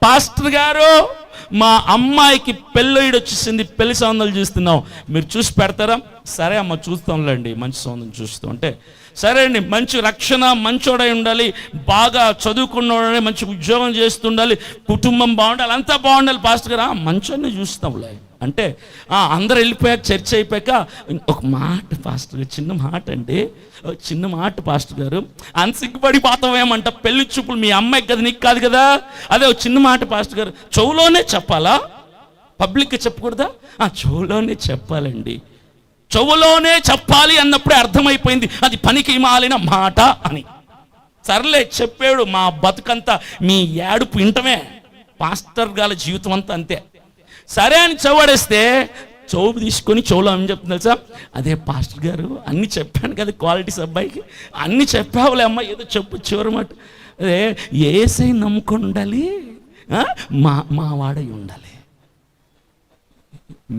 Pastor గారు మా అమ్మాయికి పెళ్ళిడు వచ్చేసింది, పెళ్లి సంబంధాలు చూస్తున్నాం, మీరు చూసి పెడతారా? సరే అమ్మ చూస్తాంలేండి, మంచి సంబంధం చూస్తాం అంటే సరే అండి, మంచి రక్షణ, మంచోడై ఉండాలి, బాగా చదువుకున్నోడని, మంచి ఉద్యోగం చేస్తుండాలి, కుటుంబం బాగుండాలి, అంతా బాగుండాలి పాస్టర్ గారు. మంచోడిని చూస్తాంలే అంటే అందరూ వెళ్ళిపోయాక, చర్చ అయిపోయాక ఒక మాట పాస్టర్ గారు, చిన్న మాట అండి, చిన్న మాట పాస్టర్ గారు, అంత సిగ్గుపడిపోతావేమంట, పెళ్లి చూపులు మీ అమ్మాయికి కదా, నీకు కాదు కదా, అదే ఒక చిన్న మాట పాస్టర్ గారు, చెవులోనే చెప్పాలా, పబ్లిక్గా చెప్పకూడదా? చెవులోనే చెప్పాలండి. చెవులోనే చెప్పాలి అన్నప్పుడే అర్థమైపోయింది అది పనికి మాలిన మాట అని. సర్లే చెప్పాడు, మా బతుకంతా మీ ఏడుపు ఇంటమే, పాస్టర్ గారి జీవితం అంతా అంతే. సరే అని చెవాడేస్తే చెవు తీసుకొని చెవులో ఏం చెప్తుంది తెలుసా? అదే పాస్టర్ గారు అన్నీ చెప్పాను కదా క్వాలిటీస్ అబ్బాయికి, అన్నీ చెప్పావులే అమ్మ, ఏదో చెప్పు చివరి మాట, అదే ఏసై నమ్ముకొని ఉండాలి, మా వాడై ఉండాలి.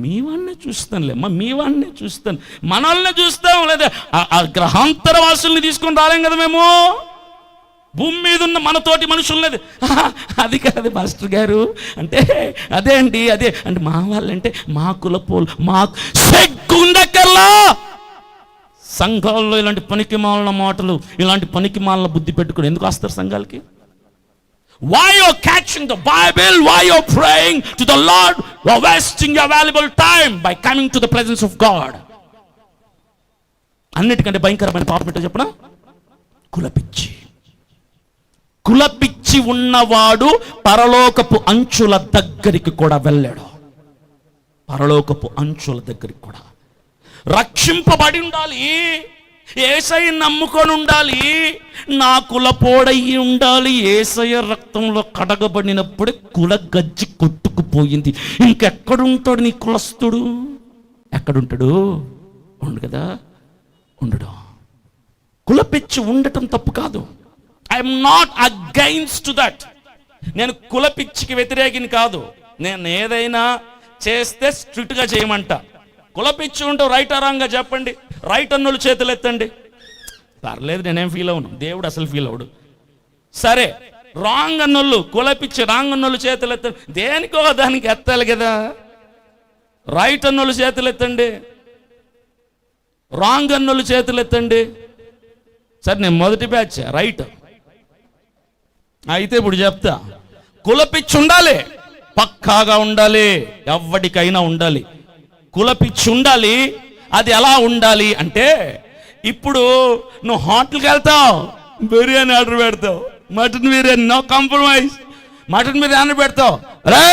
మీ వాడినే చూస్తానులే అమ్మా, మీ వాడినే చూస్తాను, మనల్ని చూస్తాం, లేదా ఆ గ్రహాంతర వాసుల్ని తీసుకొని రాలేం కదా మేము, భూమి మీద ఉన్న మనతోటి మనుషులు లేదు. అది కాదు పాస్టర్ గారు అంటే, అదే అండి, అదే అంటే మా వాళ్ళంటే మా కులపోలు, మా సెగ్గుండకల్లా సంఘాల్లో ఇలాంటి పనికి మాలిన మాటలు, ఇలాంటి పనికి మాలిన బుద్ధి పెట్టుకుని ఎందుకు వస్తారు సంఘాలకి? Why you're catching the Bible? Why you're praying to the Lord? You're wasting your valuable time by coming to the presence of God. అన్నిటికంటే భయంకరమైన పాపం ఏంటో చెప్పనా? కులపిచ్చి. కులపిచ్చి ఉన్నవాడు పరలోకపు అంచుల దగ్గరికి కూడా వెళ్ళాడు. పరలోకపు అంచుల దగ్గరికి కూడా రక్షింపబడి ఉండాలి, యేసయ్య నమ్ముకొని ఉండాలి, నా కులపోడయ్యి ఉండాలి. యేసయ్య రక్తంలో కడగబడినప్పుడే కుల గజ్జి కొట్టుకుపోయింది. ఇంకెక్కడుంటాడు నీ కులస్తుడు? ఎక్కడుంటాడు? ఉండు కదా, ఉండడు. కులపిచ్చి ఉండటం తప్పు కాదు. I'm not against that. నేను కులపిచ్చికి వ్యతిరేకిని కాదు. నేను ఏదైనా చేస్తే స్ట్రిక్ట్గా చేయమంట. కులపిచ్చి ఉంటే రైట్ రాంగ్గా చెప్పండి, రైట్ అన్నోళ్ళు చేతులు ఎత్తండి, పర్లేదు, నేనేం ఫీల్ అవును, దేవుడు అసలు ఫీల్ అవడు. సరే రాంగ్ అన్నోళ్ళు, కులపిచ్చి రాంగ్ అన్నోళ్ళు చేతులు ఎత్తండి, దేనికో దానికి ఎత్తాలి కదా. రైట్ అన్నోళ్ళు చేతులు ఎత్తండి, రాంగ్ అన్నోళ్ళు చేతులు ఎత్తండి. సరే నేను మొదటి బ్యాచ్ రైట్ అయితే ఇప్పుడు చెప్తా. కులపిచ్చి ఉండాలి, పక్కాగా ఉండాలి, ఎవరికైనా ఉండాలి, కులపిచ్చి ఉండాలి. అది ఎలా ఉండాలి అంటే, ఇప్పుడు నువ్వు హోటల్కి వెళ్తావు, బిర్యానీ ఆర్డర్ పెడతావు, mutton biryani, no compromise, mutton biryani పెడతావు. రే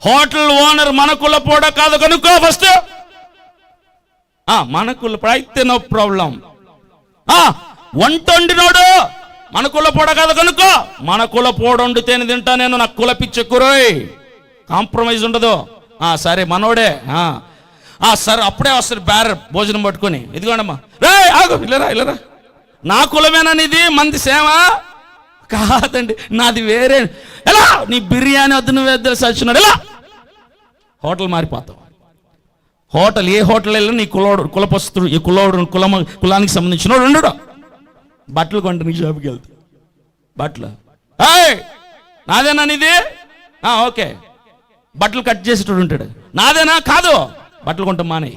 హోటల్ ఓనర్ మన కులపోడా కాదు కనుక్కో ఫస్ట్. మన కులపోడ అయితే నో ప్రాబ్లం. వంట వండినోడు మన కులపోడ కాదు కనుక్కో, మన కులపోడ వండితేనే తింటా నేను, నాకు కులపిచ్చెక్కురోయ్, కాంప్రమైజ్ ఉండదు. సరే మనోడే, సరే అప్పుడే వస్తారు బ్యారర్ భోజనం పట్టుకొని, ఇదిగోండమ్మా, రే ఆగు, ఇల్లరా ఇల్లరా, నా కులమేనా నీది, మంది సేవ కాదండి, నాది వేరే. ఎలా నీ బిర్యానీ వద్దు, నువ్వు వద్దు సచ్చినాడు, ఎలా హోటల్ మారిపోతావు. హోటల్ ఏ హోటల్ వెళ్ళినా నీ కులపస్తుడు, ఈ కులానికి సంబంధించిన ఉండడు. బట్టలు కొంట నీ షాప్కి వెళ్తా, బట్టలు నాదేనా నీది, ఓకే, బట్టలు కట్ చేసేటోడు ఉంటాడు, నాదేనా, కాదు, బట్టలు కొంటాం మానే,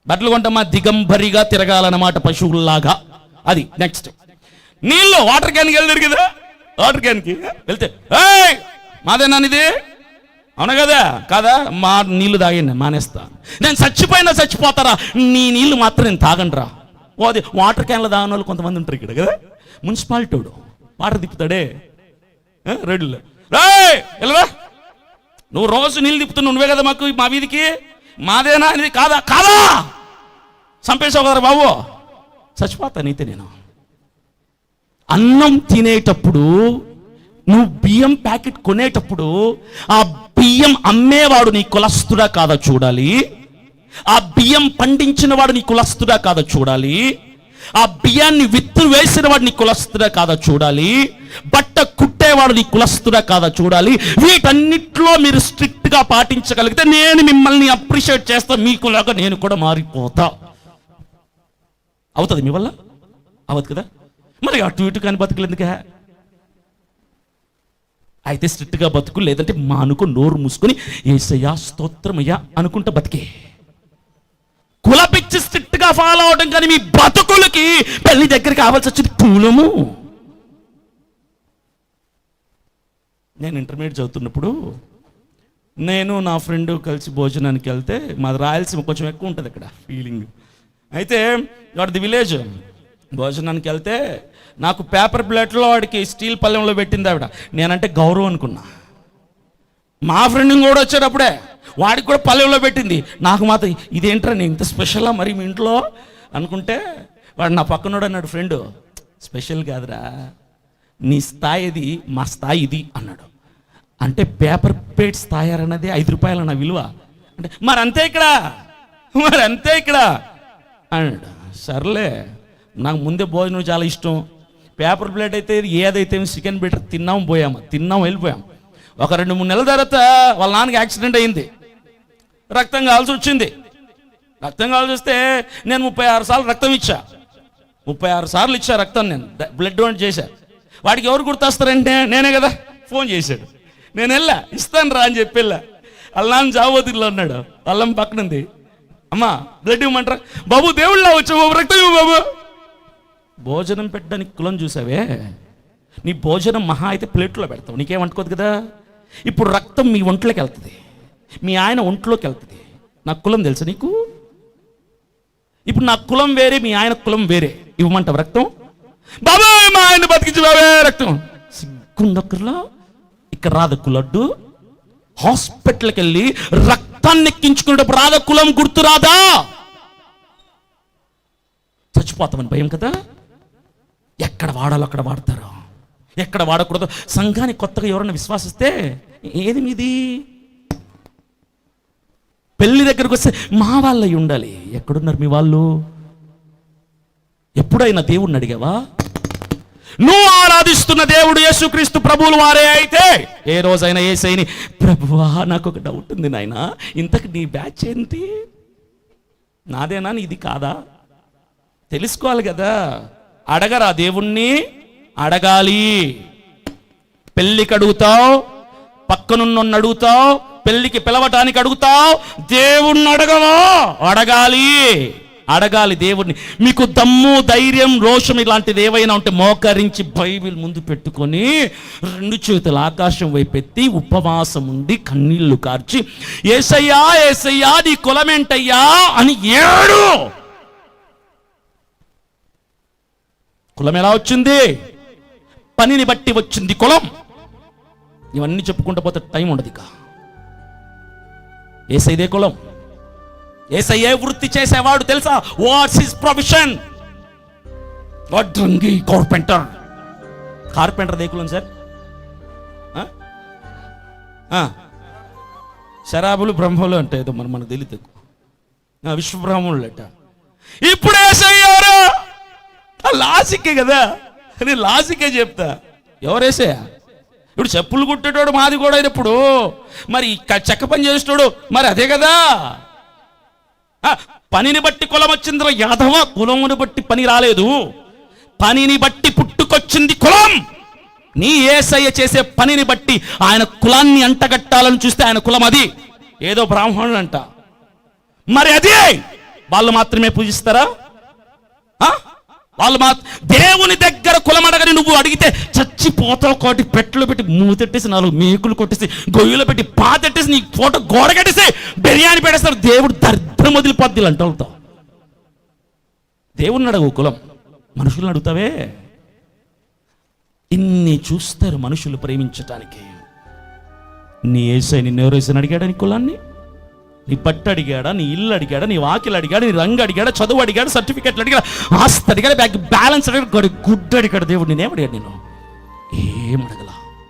బట్టలు కొంటామా, దిగంబరిగా తిరగాలన్నమాట, పశువుల్లాగా. అది నెక్స్ట్. నీళ్ళు వాటర్ క్యాన్కి వెళ్తారు కదా, వాటర్ క్యాన్కి వెళ్తే మాదేనా ఇది, అవునా కదా, కాదా, మా నీళ్లు తాగండి మానేస్తా, నేను చచ్చిపోతారా, నీ నీళ్ళు మాత్రం నేను తాగండిరా. అది వాటర్ క్యాన్లో తాగిన వాళ్ళు కొంతమంది ఉంటారు ఇక్కడ కదా, మున్సిపాలిటీ వాడు వాటర్ తిప్పుతాడే రెడ్లు, వెళ్ళరా నువ్వు రోజు నీళ్ళు తిప్పుతున్నావు, నువ్వే కదా మాకు మా వీధికి, మాదేనా అనేది, కాదా, కాదా, చంపేసావు కదా బాబు, చచ్చిపోతా నీతే నేను. అన్నం తినేటప్పుడు, నువ్వు బియ్యం ప్యాకెట్ కొనేటప్పుడు, ఆ బియ్యం అమ్మేవాడు నీ కులస్తుడా కాదా చూడాలి, ఆ బియ్యం పండించిన వాడు నీ కులస్తుడా కాదా చూడాలి, ఆ బియ్యాన్ని విత్తులు వేసిన వాడు నీ కులస్తుడా కాదా చూడాలి, బట్ట కుట్టేవాడు నీ కులస్తుడా కాదా చూడాలి. వీటన్నిటిలో మీరు స్ట్రిక్ట్ గా పాటించగలిగితే నేను మిమ్మల్ని అప్రిషియేట్ చేస్తా, మీకులాగా నేను కూడా మారిపోతా. అవుతుంది మీ వల్ల? అవదు కదా. మరి అటు ఇటు కానీ బతుకులు ఎందుకే? అయితే స్ట్రిక్ట్గా బతుకు, లేదంటే మానుకో, నోరు మూసుకొని యేసయ్యా స్తోత్రమయ్యా అనుకుంటా బతికే. కులపిచ్చి స్ట్రిక్ట్గా ఫాలో అవడం కానీ మీ బతుకులకి పెళ్లి దగ్గర కావాల్సి వచ్చింది కులము. నేను ఇంటర్మీడియట్ చదువుతున్నప్పుడు నేను నా ఫ్రెండ్ కలిసి భోజనానికి వెళ్తే, మాది రాయలసీమ కొంచెం ఎక్కువ ఉంటుంది అక్కడ ఫీలింగ్. అయితే వాడిది విలేజ్. భోజనానికి వెళ్తే నాకు పేపర్ ప్లేట్లో వాడికి స్టీల్ పళ్ళెంలో పెట్టింది ఆవిడ. నేనంటే గౌరవం అనుకున్నా. మా ఫ్రెండ్ కూడా వచ్చేటప్పుడే వాడికి కూడా పళ్ళెంలో పెట్టింది. నాకు మాత్రం ఇదేంట్రా నేను ఇంత స్పెషలా మరి మీ ఇంట్లో అనుకుంటే, వాడు నా పక్కనోడు అన్నాడు, ఫ్రెండ్ స్పెషల్ కాదురా, నీ స్థాయి ఇది, మా స్థాయి ఇది అన్నాడు. అంటే పేపర్ ప్లేట్ స్థాయి అన్నది 5 రూపాయల నా విలువ అంటే మరి అంతే ఇక్కడ అన్నాడు. సర్లే, నాకు ముందే భోజనం చాలా ఇష్టం. పేపర్ ప్లేట్ అయితే ఏదైతే చికెన్ బెటర్ తిన్నాం వెళ్ళిపోయాం. ఒక 2-3 నెలల తర్వాత వాళ్ళ నాన్నకి యాక్సిడెంట్ అయింది. రక్తం కావాల్సి వచ్చింది. రక్తం కావాల్సి వస్తే నేను 36 సార్లు రక్తం ఇచ్చా. 36 సార్లు ఇచ్చా రక్తం. నేను బ్లడ్ డొనేట్ చేశా. వాడికి ఎవరు గుర్తొస్తారంటే నేనే కదా. ఫోన్ చేశాడు. నేను వెళ్ళా, ఇస్తాను రా అని చెప్పి వెళ్ళా. వాళ్ళ నాన్న జాబోతిలో ఉన్నాడు. వాళ్ళమ్మ పక్కనుంది. అమ్మా బ్లడ్ ఇవ్వమంటారా? బాబు దేవుళ్ళ వచ్చావు బాబు, రక్తం ఇవ్వు బాబు. భోజనం పెట్టడానికి కులం చూసావే, నీ భోజనం మహా అయితే ప్లేట్లో పెడతావు, నీకేమంటుకోదు కదా. ఇప్పుడు రక్తం మీ ఒంట్లోకి వెళ్తుంది, మీ ఆయన ఒంట్లోకి వెళ్తుంది. నా కులం తెలుసా నీకు? ఇప్పుడు నా కులం వేరే, మీ ఆయన కులం వేరే. ఇవ్వమంటావు రక్తం? బాబా మా ఆయన బతికించి బాబే రక్తం. సిగ్గుండక్కర్లా. ఇక్కడ రాదక్కు లడ్డు. హాస్పిటల్కి వెళ్ళి రక్తాన్ని ఎక్కించుకునేటప్పుడు రాదా కులం గుర్తు రాదా? చచ్చిపోతామని భయం కదా. ఎక్కడ వాడాలో అక్కడ వాడతారు, ఎక్కడ వాడకూడదు. సంఘానికి కొత్తగా ఎవరైనా విశ్వాసిస్తే ఏది మీది? పెళ్లి దగ్గరకు వస్తే మా వాళ్ళై ఉండాలి. ఎక్కడున్నారు మీ వాళ్ళు? ఎప్పుడైనా దేవుణ్ణి అడిగావా? నువ్వు ఆరాధిస్తున్న దేవుడు యేసుక్రీస్తు ప్రభువుల వారే అయితే ఏ రోజైనా యేసయ్యని, ప్రభువా నాకు ఒక డౌట్ ఉంది నాయన, ఇంతకు నీ బ్యాచ్ ఏంటి, నాదేనా నీది కాదా తెలుసుకోవాలి కదా. అడగరా దేవుణ్ణి? అడగాలి. పెళ్ళికి అడుగుతావు, పక్కనున్న అడుగుతావు, పెళ్ళికి పిలవటానికి అడుగుతావు, దేవుణ్ణి అడగవా? అడగాలి దేవుడిని. మీకు దమ్ము, ధైర్యం, రోషం ఇలాంటిది ఏవైనా ఉంటే మోకరించి బైబిల్ ముందు పెట్టుకొని 2 చేతులు ఆకాశం వైపెత్తి ఉపవాసం ఉండి కన్నీళ్లు కార్చి యేసయ్యా యేసయ్యా నీ కులమేంటయ్యా అని ఏడు. కులం ఎలా వచ్చింది? పనిని బట్టి వచ్చింది కులం. ఇవన్నీ చెప్పుకుంటూ పోతే టైం ఉండదు. ఇక యేసయ్యదే కులం. యేసయ్యే వృత్తి చేసేవాడు తెలుసా? What's his profession? వడ్రంగి, కార్పెంటర్ దేకులం సార్. శరాబులు బ్రహ్మలు అంటే ఏదో మనకు తెలియదు. విశ్వబ్రహ్మణులు అట. ఇప్పుడు యేసయ్యారు లాజికే కదా. నేను లాజికే చెప్తా. ఎవరేసయ్యా? ఇప్పుడు చెప్పులు కుట్టేటోడు మాది కూడా అయినప్పుడు మరి చెక్క పని చేసేటోడు మరి అదే కదా. పనిని బట్టి కులం వచ్చిందిరా యాదవ. కులముని బట్టి పని రాలేదు, పనిని బట్టి పుట్టుకొచ్చింది కులం. నీ యేసయ్య చేసే పనిని బట్టి ఆయన కులాన్ని అంటగట్టాలని చూస్తే ఆయన కులం అది. ఏదో బ్రాహ్మణులు అంట, మరి అదే వాళ్ళు మాత్రమే పూజిస్తారా? వాళ్ళు దేవుని దగ్గర కులం అడగని నువ్వు అడిగితే చచ్చిపోతావు. కోటి పెట్టెలు పెట్టి మూతెట్టేసి 4 మేకులు కొట్టేసి గొయ్యిలో పెట్టి పాతెట్టేసి నీ ఫోటో గోడ కట్టేసి బిర్యానీ పెట్టేస్తారు. దేవుడు దరిద్రం వదిలిపోద్ది అంటావుతో. దేవుణ్ణి అడగు, కులం మనుషులను అడుగుతావే. ఇన్ని చూస్తారు మనుషులు ప్రేమించటానికి. నీ యేసయ్య నిన్ను ఎవరేసని అడిగాడా? నీ కులాన్ని? నీ పట్టు అడిగాడా? నీ ఇల్లు అడిగాడా? నీ వాకిలు అడిగాడా? నీ రంగు అడిగాడా? చదువు అడిగాడు? సర్టిఫికెట్లు అడిగాడు? ఆస్తి అడిగాడు? బ్యాంక్ బ్యాలెన్స్ అడిగాడు? గుడ్డు అడిగాడు? దేవుడు నేనేమడిగాడు? నేను ఏమడగల.